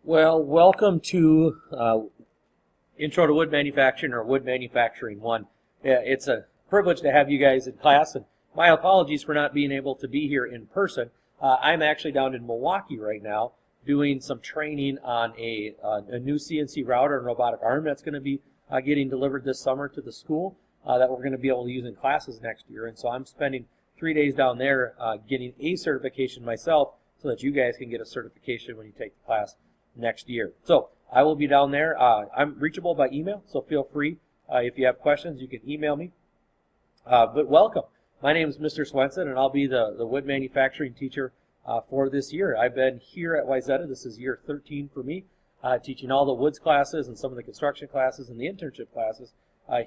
Well, welcome to Intro to Wood Manufacturing or Wood Manufacturing 1. It's a privilege to have you guys in class, and my apologies for not being able to be here in person. I'm actually down in Milwaukee right now doing some training on a new CNC router and robotic arm that's going to be getting delivered this summer to the school that we're going to be able to use in classes next year. And so I'm spending 3 days down there getting a certification myself so that you guys can get a certification when you take the class next year. So I will be down there. I'm reachable by email, so feel free. If you have questions, you can email me. But welcome. My name is Mr. Swenson, and I'll be the wood manufacturing teacher for this year. I've been here at Wayzata. This is year 13 for me, teaching all the woods classes and some of the construction classes and the internship classes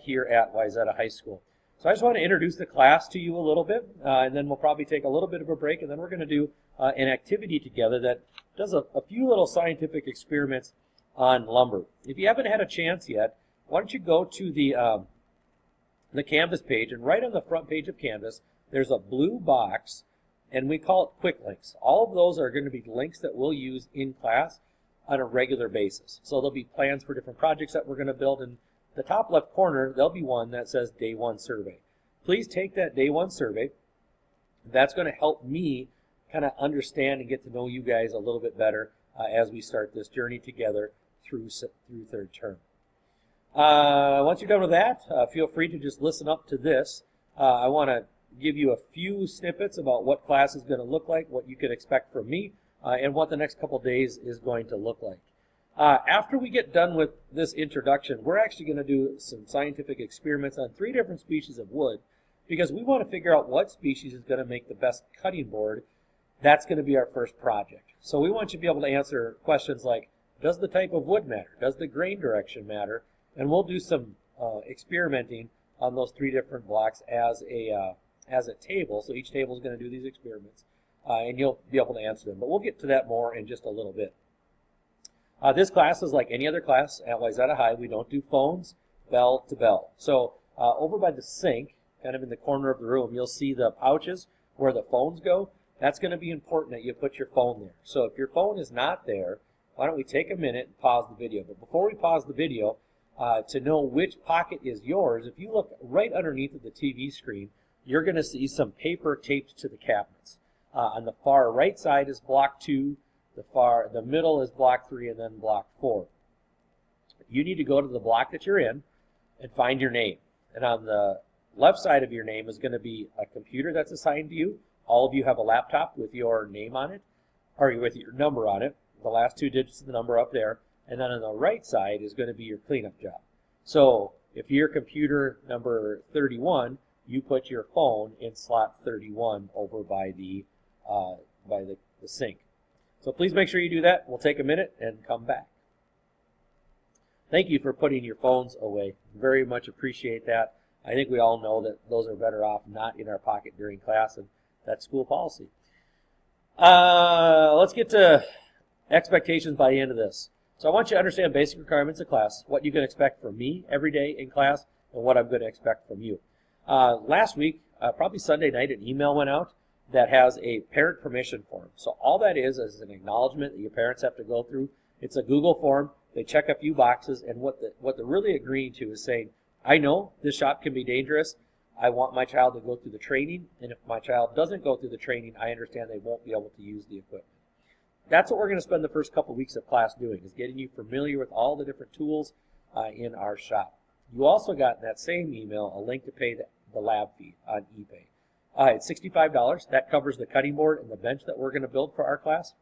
here at Wayzata High School. So I just want to introduce the class to you a little bit, and then we'll probably take a little bit of a break, and then we're going to do an activity together that does a few little scientific experiments on lumber. If you haven't had a chance yet, why don't you go to the Canvas page, and right on the front page of Canvas, there's a blue box, and we call it Quick Links. All of those are going to be links that we'll use in class on a regular basis. So there'll be plans for different projects that we're going to build. In the top left corner, there'll be one that says Day 1 Survey. Please take that Day 1 survey. That's going to help me kind of understand and get to know you guys a little bit better as we start this journey together through third term. Once you're done with that, feel free to just listen up to this. I want to give you a few snippets about what class is going to look like, what you can expect from me, and what the next couple days is going to look like. After we get done with this introduction, we're actually going to do some scientific experiments on 3 different species of wood because we want to figure out what species is going to make the best cutting board. That's going to be our first project. So we want you to be able to answer questions like, does the type of wood matter? Does the grain direction matter? And we'll do some experimenting on those 3 different blocks as a table. So each table is going to do these experiments, and you'll be able to answer them. But we'll get to that more in just a little bit. This class is like any other class at Wayzata High. We don't do phones, bell to bell. So over by the sink, kind of in the corner of the room, you'll see the pouches where the phones go. That's going to be important that you put your phone there. So if your phone is not there, why don't we take a minute and pause the video. But before we pause the video, to know which pocket is yours, if you look right underneath of the TV screen, you're going to see some paper taped to the cabinets. On the far right side is block 2, the middle is block 3, and then block 4. You need to go to the block that you're in and find your name. And on the left side of your name is going to be a computer that's assigned to you. All of you have a laptop with your name on it, or with your number on it. The last 2 digits of the number up there. And then on the right side is going to be your cleanup job. So if you're computer number 31, you put your phone in slot 31 over by the sink. So please make sure you do that. We'll take a minute and come back. Thank you for putting your phones away. Very much appreciate that. I think we all know that those are better off not in our pocket during class, and that's school policy. Let's get to expectations by the end of this. So I want you to understand basic requirements of class, what you can expect from me every day in class, and what I'm going to expect from you. Last week, probably Sunday night, an email went out that has a parent permission form. So all that is an acknowledgement that your parents have to go through. It's a Google form. They check a few boxes, and what they're really agreeing to is saying, I know this shop can be dangerous. I want my child to go through the training, and if my child doesn't go through the training, I understand they won't be able to use the equipment. That's what we're going to spend the first couple weeks of class doing, is getting you familiar with all the different tools in our shop. You also got in that same email a link to pay the lab fee on eBay. It's $65. That covers the cutting board and the bench that we're going to build for our class.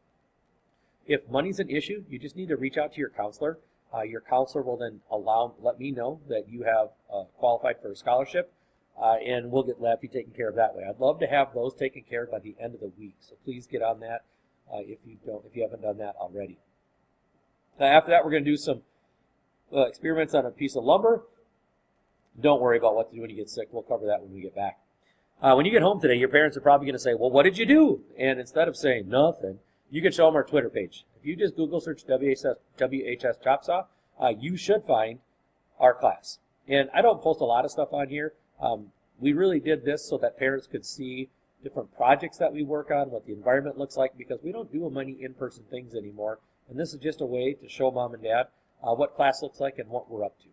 If money's an issue, you just need to reach out to your counselor. Your counselor will then let me know that you have qualified for a scholarship, and we'll get lab fee taken care of that way. I'd love to have those taken care of by the end of the week, so please get on that. If you haven't done that already. After that, we're going to do some experiments on a piece of lumber. Don't worry about what to do when you get sick. We'll cover that when we get back. When you get home today, your parents are probably going to say, well, what did you do? And instead of saying nothing, you can show them our Twitter page. If you just Google search WHS Chop Saw, you should find our class. And I don't post a lot of stuff on here. We really did this so that parents could see different projects that we work on, what the environment looks like, because we don't do many in-person things anymore And this is just a way to show mom and dad what class looks like and what we're up to.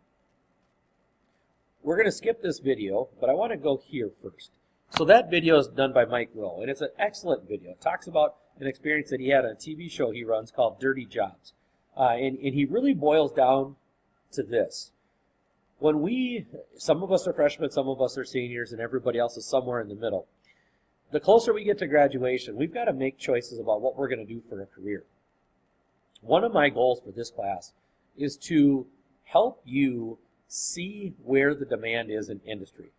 We're going to skip this video, but I want to go here first. So that video is done by Mike Rowe, and it's an excellent video. It talks about an experience that he had on a TV show he runs called Dirty Jobs. And he really boils down to this. When some of us are freshmen, some of us are seniors, and everybody else is somewhere in the middle. The closer we get to graduation, we've got to make choices about what we're going to do for a career. One of my goals for this class is to help you see where the demand is in industry,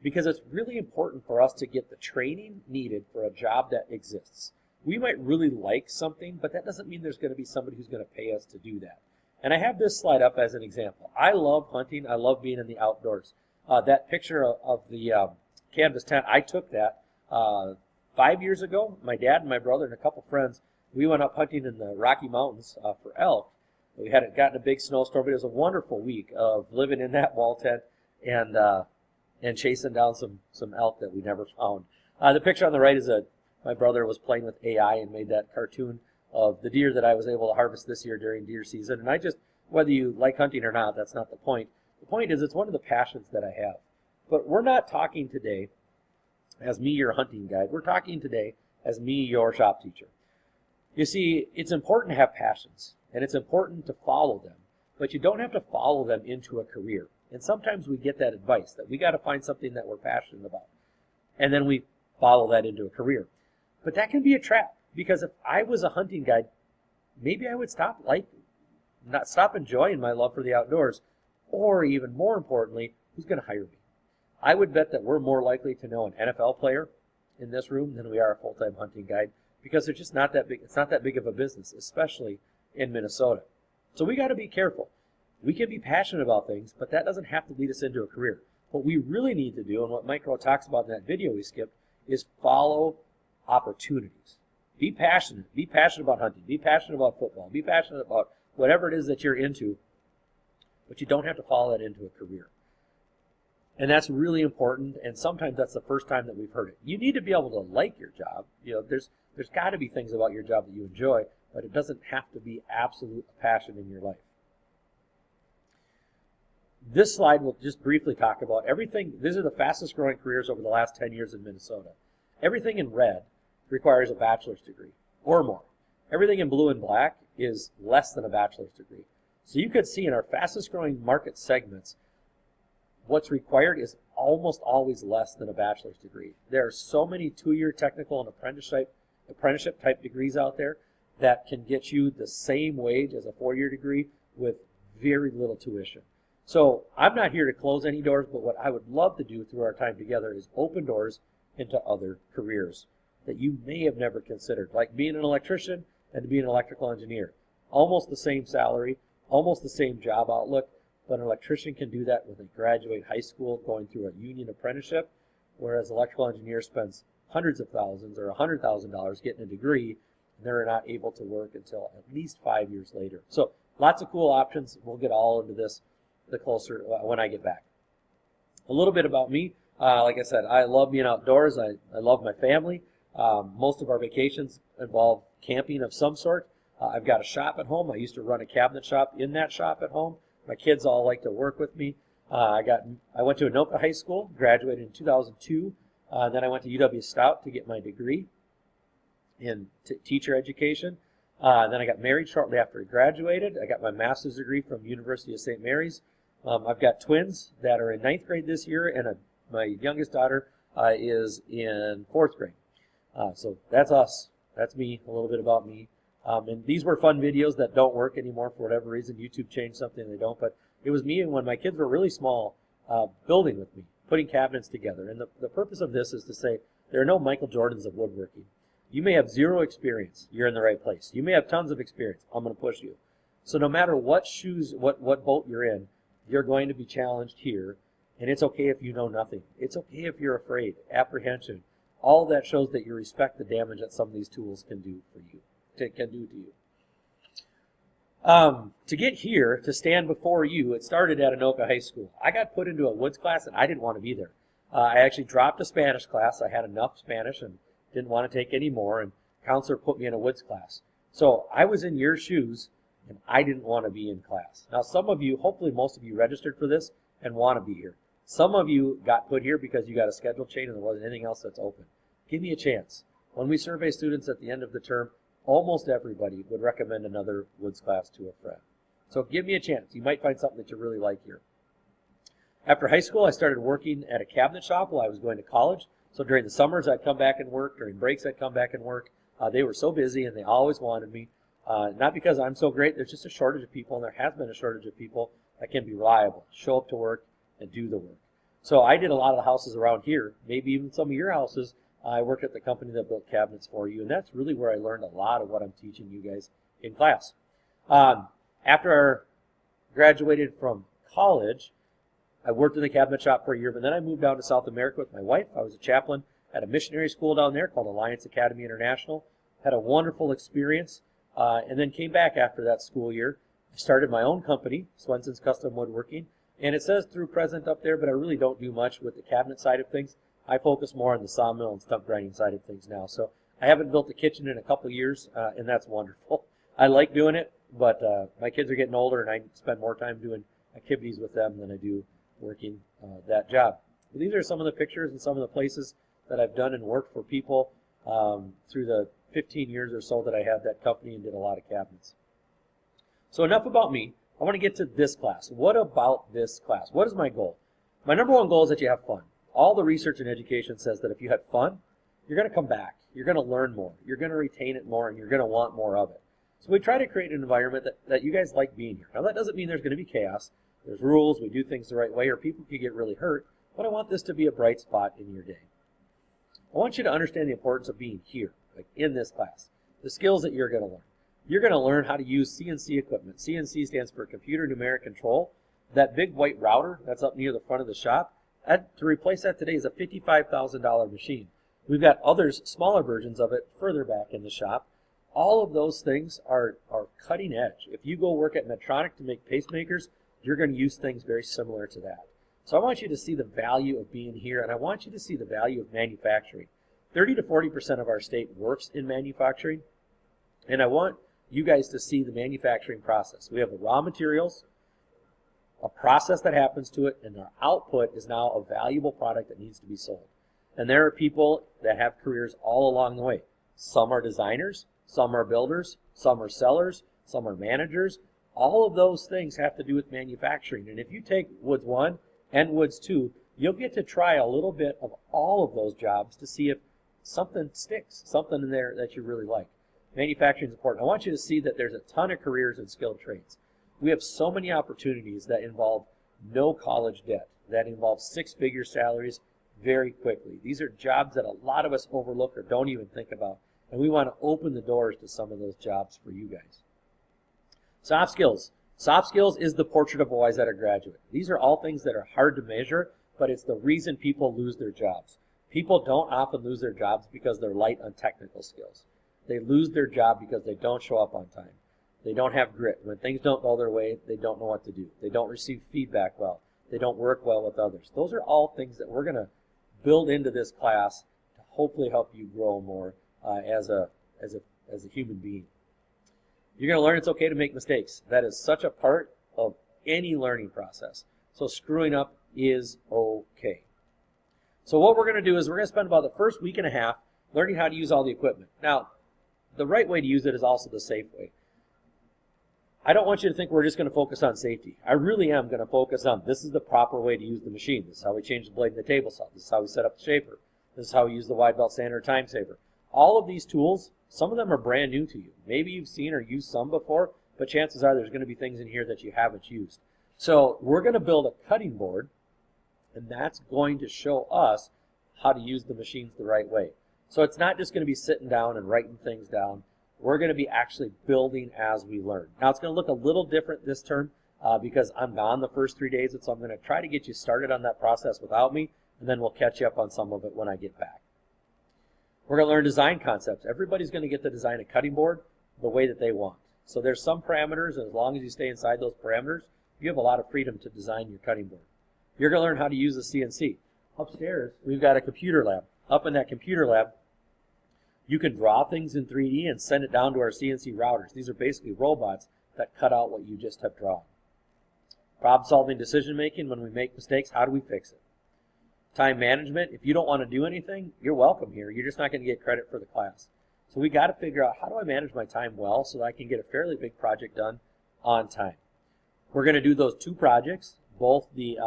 because it's really important for us to get the training needed for a job that exists. We might really like something, but that doesn't mean there's going to be somebody who's going to pay us to do that. And I have this slide up as an example. I love hunting. I love being in the outdoors. That picture of the canvas tent, I took that 5 years ago. My dad and my brother and a couple friends, we went up hunting in the Rocky Mountains for elk. We hadn't gotten a big snowstorm, but it was a wonderful week of living in that wall tent and chasing down some elk that we never found. The picture on the right is my brother was playing with AI and made that cartoon of the deer that I was able to harvest this year during deer season. And whether you like hunting or not, that's not the point. The point is it's one of the passions that I have. But we're not talking today as me, your hunting guide. We're talking today as me, your shop teacher. You see, it's important to have passions, and it's important to follow them, but you don't have to follow them into a career. And sometimes we get that advice that we got to find something that we're passionate about, and then we follow that into a career. But that can be a trap, because if I was a hunting guide, maybe I would stop enjoying my love for the outdoors, or even more importantly, who's going to hire me? I would bet that we're more likely to know an NFL player in this room than we are a full-time hunting guide, because they're just not that big. It's not that big of a business, especially in Minnesota. So we got to be careful. We can be passionate about things, but that doesn't have to lead us into a career. What we really need to do, and what Mike Rowe talks about in that video we skipped, is follow opportunities. Be passionate. Be passionate about hunting. Be passionate about football. Be passionate about whatever it is that you're into, but you don't have to follow that into a career. And that's really important, and sometimes that's the first time that we've heard it. You need to be able to like your job. There's got to be things about your job that you enjoy, but it doesn't have to be absolute passion in your life. This slide will just briefly talk about everything. These are the fastest growing careers over the last 10 years in Minnesota. Everything in red requires a bachelor's degree or more. Everything in blue and black is less than a bachelor's degree. So you could see in our fastest growing market segments, what's required is almost always less than a bachelor's degree. There are so many 2-year technical and apprenticeship type degrees out there that can get you the same wage as a 4-year degree with very little tuition. So I'm not here to close any doors, but what I would love to do through our time together is open doors into other careers that you may have never considered, like being an electrician and being an electrical engineer. Almost the same salary, almost the same job outlook, but an electrician can do that when they graduate high school going through a union apprenticeship, whereas an electrical engineer spends hundreds of thousands or $100,000 getting a degree, and they're not able to work until at least 5 years later. So lots of cool options. We'll get all into this when I get back. A little bit about me. Like I said, I love being outdoors. I love my family. Most of our vacations involve camping of some sort. I've got a shop at home. I used to run a cabinet shop in that shop at home. My kids all like to work with me. I went to Anoka High School, graduated in 2002. Then I went to UW Stout to get my degree in teacher education. Then I got married shortly after I graduated. I got my master's degree from University of St. Mary's. I've got twins that are in 9th grade this year, and my youngest daughter is in 4th grade. So that's us. That's me, a little bit about me. And these were fun videos that don't work anymore for whatever reason. YouTube changed something, they don't. But it was me and when my kids were really small, building with me, putting cabinets together. And the purpose of this is to say there are no Michael Jordans of woodworking. You may have zero experience. You're in the right place. You may have tons of experience. I'm going to push you. So no matter what boat you're in, you're going to be challenged here. And it's okay if you know nothing. It's okay if you're afraid, apprehension. All that shows that you respect the damage that some of these tools can do for you. Can do to you. To get here, to stand before you, it started at Anoka High School. I got put into a woods class and I didn't want to be there. I actually dropped a Spanish class. I had enough Spanish and didn't want to take any more, and counselor put me in a woods class. So I was in your shoes and I didn't want to be in class. Now some of you, hopefully most of you registered for this and want to be here. Some of you got put here because you got a schedule change and there wasn't anything else that's open. Give me a chance. When we survey students at the end of the term, almost everybody would recommend another Woods class to a friend. So give me a chance. You might find something that you really like here. After high school, I started working at a cabinet shop while I was going to college. So during the summers, I'd come back and work. During breaks, I'd come back and work. They were so busy and they always wanted me. Not because I'm so great, there's just a shortage of people, and there has been a shortage of people that can be reliable, show up to work, and do the work. So I did a lot of the houses around here, maybe even some of your houses. I worked at the company that built cabinets for you, and that's really where I learned a lot of what I'm teaching you guys in class. After I graduated from college, I worked in the cabinet shop for a year, but then I moved down to South America with my wife. I was a chaplain at a missionary school down there called Alliance Academy International. Had a wonderful experience, and then came back after that school year. I started my own company, Swenson's Custom Woodworking, and it says through present up there, but I really don't do much with the cabinet side of things. I focus more on the sawmill and stump grinding side of things now. So I haven't built a kitchen in a couple of years, and that's wonderful. I like doing it, but my kids are getting older, and I spend more time doing activities with them than I do working that job. But these are some of the pictures and some of the places that I've done and worked for people through the 15 years or so that I had that company and did a lot of cabinets. So enough about me. I want to get to this class. What about this class? What is my goal? My number one goal is that you have fun. All the research in education says that if you had fun, you're going to come back. You're going to learn more. You're going to retain it more, and you're going to want more of it. So we try to create an environment that you guys like being here. Now that doesn't mean there's going to be chaos. There's rules. We do things the right way, or people can get really hurt. But I want this to be a bright spot in your day. I want you to understand the importance of being here, like in this class. The skills that you're going to learn. You're going to learn how to use CNC equipment. CNC stands for Computer Numeric Control. That big white router that's up near the front of the shop, to replace that today is a $55,000 machine. We've got others, smaller versions of it, further back in the shop. All of those things are cutting edge. If you go work at Medtronic to make pacemakers, you're going to use things very similar to that. So I want you to see the value of being here, and I want you to see the value of manufacturing. 30 to 40% of our state works in manufacturing, and I want you guys to see the manufacturing process. We have the raw materials, a process that happens to it, and our output is now a valuable product that needs to be sold. And there are people that have careers all along the way. Some are designers, some are builders, some are sellers, some are managers. All of those things have to do with manufacturing. And if you take Woods 1 and Woods 2, you'll get to try a little bit of all of those jobs to see if something sticks, something in there that you really like. Manufacturing is important. I want you to see that there's a ton of careers in skilled trades. We have so many opportunities that involve no college debt, that involve six-figure salaries very quickly. These are jobs that a lot of us overlook or don't even think about, and we want to open the doors to some of those jobs for you guys. Soft skills. Soft skills is the portrait of a Wayzata graduate. These are all things that are hard to measure, but it's the reason people lose their jobs. People don't often lose their jobs because they're light on technical skills. They lose their job because they don't show up on time. They don't have grit. When things don't go their way, they don't know what to do. They don't receive feedback well. They don't work well with others. Those are all things that we're going to build into this class to hopefully help you grow more as a human being. You're going to learn it's okay to make mistakes. That is such a part of any learning process. So screwing up is okay. So what we're going to do is we're going to spend about the first week and a half learning how to use all the equipment. Now, the right way to use it is also the safe way. I don't want you to think we're just going to focus on safety. I really am going to focus on this is the proper way to use the machine. This is how we change the blade in the table saw. This is how we set up the shaper. This is how we use the wide belt sander time saver. All of these tools, some of them are brand new to you. Maybe you've seen or used some before, but chances are there's going to be things in here that you haven't used. So we're going to build a cutting board, and that's going to show us how to use the machines the right way. So it's not just going to be sitting down and writing things down. We're going to be actually building as we learn. Now it's going to look a little different this term because I'm gone the first 3 days, so I'm going to try to get you started on that process without me, and then we'll catch you up on some of it when I get back. We're going to learn design concepts. Everybody's going to get to design a cutting board the way that they want. So there's some parameters, and as long as you stay inside those parameters, you have a lot of freedom to design your cutting board. You're going to learn how to use the CNC. Upstairs, we've got a computer lab. Up in that computer lab, You can draw things in 3D and send it down to our CNC routers. These are basically robots that cut out what you just have drawn. Problem-solving decision-making, when we make mistakes, how do we fix it? Time management, if you don't want to do anything, you're welcome here. You're just not going to get credit for the class. So we got to figure out, how do I manage my time well so that I can get a fairly big project done on time? We're going to do those 2 projects, both the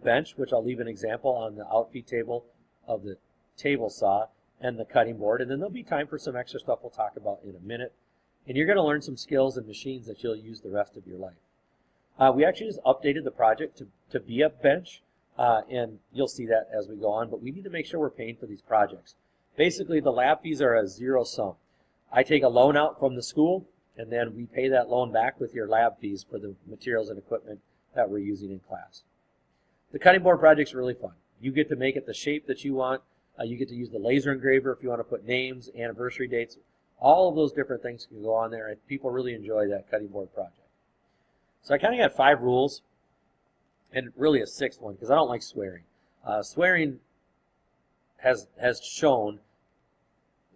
bench, which I'll leave an example on the outfeed table of the table saw, and the cutting board, and then there'll be time for some extra stuff we'll talk about in a minute. And you're going to learn some skills and machines that you'll use the rest of your life. We actually just updated the project to be a bench, and you'll see that as we go on, but we need to make sure we're paying for these projects. Basically, the lab fees are a zero sum. I take a loan out from the school, and then we pay that loan back with your lab fees for the materials and equipment that we're using in class. The cutting board project's really fun. You get to make it the shape that you want. You get to use the laser engraver if you want to put names, anniversary dates. All of those different things can go on there, and people really enjoy that cutting board project. So I kind of got 5 rules, and really a 6th one, because I don't like swearing. Swearing has shown,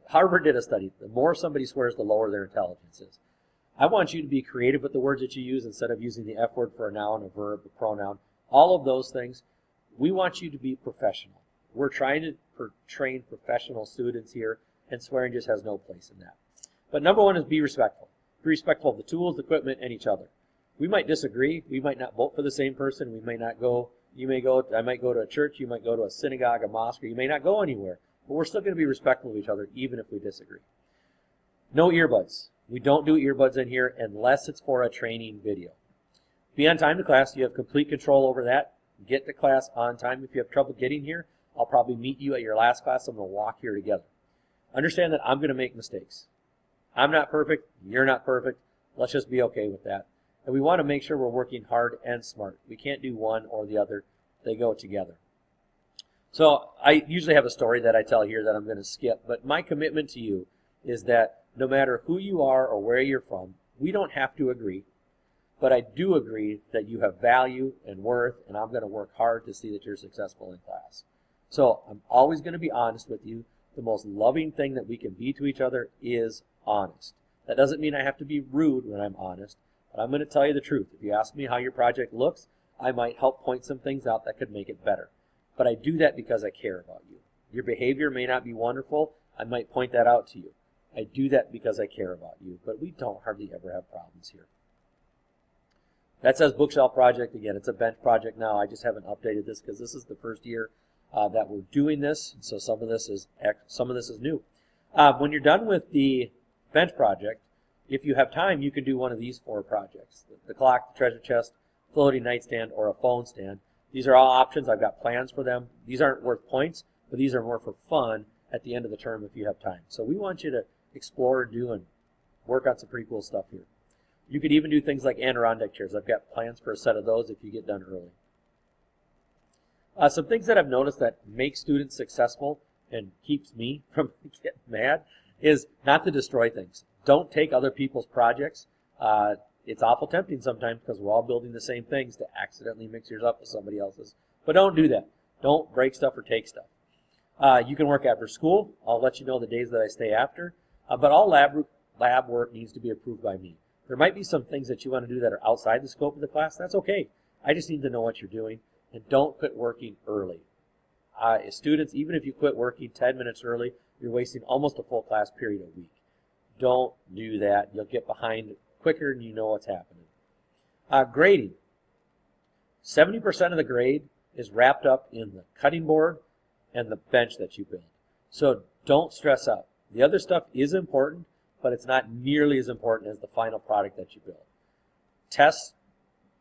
Harvard did a study, the more somebody swears, the lower their intelligence is. I want you to be creative with the words that you use instead of using the F word for a noun, a verb, a pronoun, all of those things. We want you to be professional. We're trying to train professional students here, and swearing just has no place in that. But number 1 is be respectful. Be respectful of the tools, the equipment, and each other. We might disagree. We might not vote for the same person. We may not go. I might go to a church. You might go to a synagogue, a mosque, or you may not go anywhere. But we're still going to be respectful of each other, even if we disagree. No earbuds. We don't do earbuds in here unless it's for a training video. Be on time to class. You have complete control over that. Get to class on time. If you have trouble getting here, I'll probably meet you at your last class. I'm going to walk here together. Understand that I'm going to make mistakes. I'm not perfect. You're not perfect. Let's just be okay with that. And we want to make sure we're working hard and smart. We can't do one or the other. They go together. So I usually have a story that I tell here that I'm going to skip, but my commitment to you is that no matter who you are or where you're from, we don't have to agree, but I do agree that you have value and worth, and I'm going to work hard to see that you're successful in class. So I'm always going to be honest with you. The most loving thing that we can be to each other is honest. That doesn't mean I have to be rude when I'm honest, but I'm going to tell you the truth. If you ask me how your project looks, I might help point some things out that could make it better. But I do that because I care about you. Your behavior may not be wonderful. I might point that out to you. I do that because I care about you, but we don't hardly ever have problems here. That says bookshelf project. Again, it's a bench project now. I just haven't updated this because this is the first year that we're doing this, so some of this is new. When you're done with the bench project, if you have time, you can do one of these 4 projects: the clock, the treasure chest, floating nightstand, or a phone stand. These are all options. I've got plans for them. These aren't worth points, but these are more for fun at the end of the term if you have time. So we want you to explore and do and work on some pretty cool stuff here. You could even do things like Adirondack chairs. I've got plans for a set of those if you get done early. Some things that I've noticed that make students successful and keeps me from getting mad is not to destroy things. Don't take other people's projects. It's awful tempting sometimes because we're all building the same things to accidentally mix yours up with somebody else's. But don't do that. Don't break stuff or take stuff. You can work after school. I'll let you know the days that I stay after. But all lab work needs to be approved by me. There might be some things that you want to do that are outside the scope of the class. That's okay. I just need to know what you're doing. And don't quit working early. Students, even if you quit working 10 minutes early, you're wasting almost a full class period a week. Don't do that. You'll get behind quicker than you know what's happening. Grading. 70% of the grade is wrapped up in the cutting board and the bench that you build. So don't stress out. The other stuff is important, but it's not nearly as important as the final product that you build. Tests,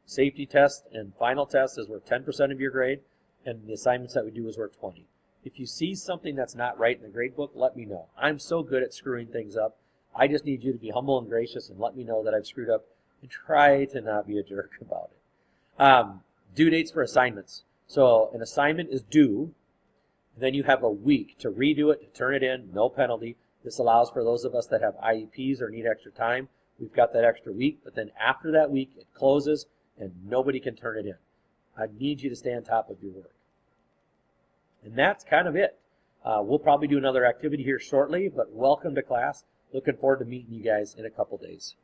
safety test, and final test is worth 10% of your grade, and the assignments that we do is worth 20. If you see something that's not right in the grade book, let me know. I'm so good at screwing things up. I just need you to be humble and gracious and let me know that I've screwed up and try to not be a jerk about it. Due dates for assignments. So an assignment is due, then you have a week to redo it, to turn it in, no penalty. This allows for those of us that have IEPs or need extra time. We've got that extra week, but then after that week, it closes and nobody can turn it in. I need you to stay on top of your work. And that's kind of it. We'll probably do another activity here shortly, but welcome to class. Looking forward to meeting you guys in a couple days.